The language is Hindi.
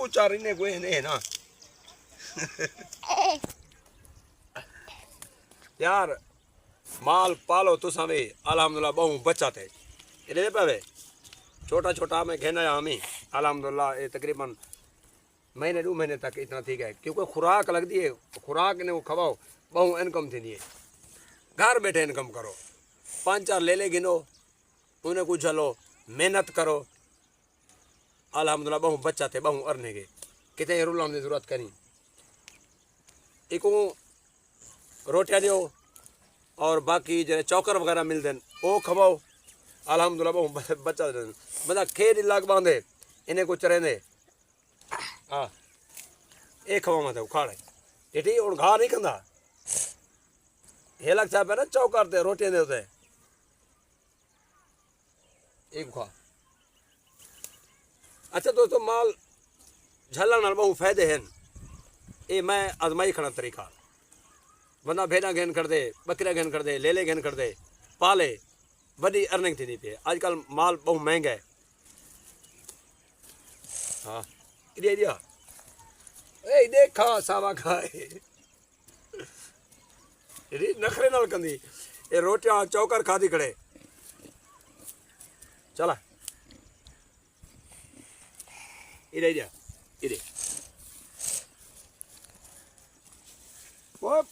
पूछा रही कोई नहीं ना यार माल पालो तुसा भी अल्हम्दुलिल्लाह बहु बच्चा थे इले पे छोटा छोटा में घेना हमी अल्हम्दुलिल्लाह ये तकरीबन महीने 2 महीने तक इतना ठीक है क्योंकि खुराक लगती है खुराक ने वो खवाओ बहु इनकम थी है घर बैठे इनकम करो 5-4 ले गिनो उन्हें कुछ चलो मेहनत करो अल्हम्दुलिल्लाह बहु बच्चा थे बहु अरने के कितने रुला की जरूरत करी एक रोटियां दो और बाकी जो चौकर वगैरह मिलते हैं वो खवाओ अल्हम्दुलिल्लाह बहु बच्चा मतलब खेत लाग बांधे इन्हें कुछ रहने हाँ ये खवा थे उखाड़े ये और घा नहीं कंदा ये लगता है ना चौकर दे रोटियां दे एक खा अच्छा दोस्तों माल झलण बहु फायदे हैं ये मैं आजमाई खड़ा तरीका बंदा भेड़ा घेन कर दे बकरियां घेन कर दे लेले घेन कर दे पाले बड़ी अर्निंग थी पे आजकल माल बहु महंगा है हाँ इधे दिया ए देखा सावा खाए नखरे नाल कंदी ये रोटियां चौकर खादी खड़े चला इधे दिया इधे Whoop.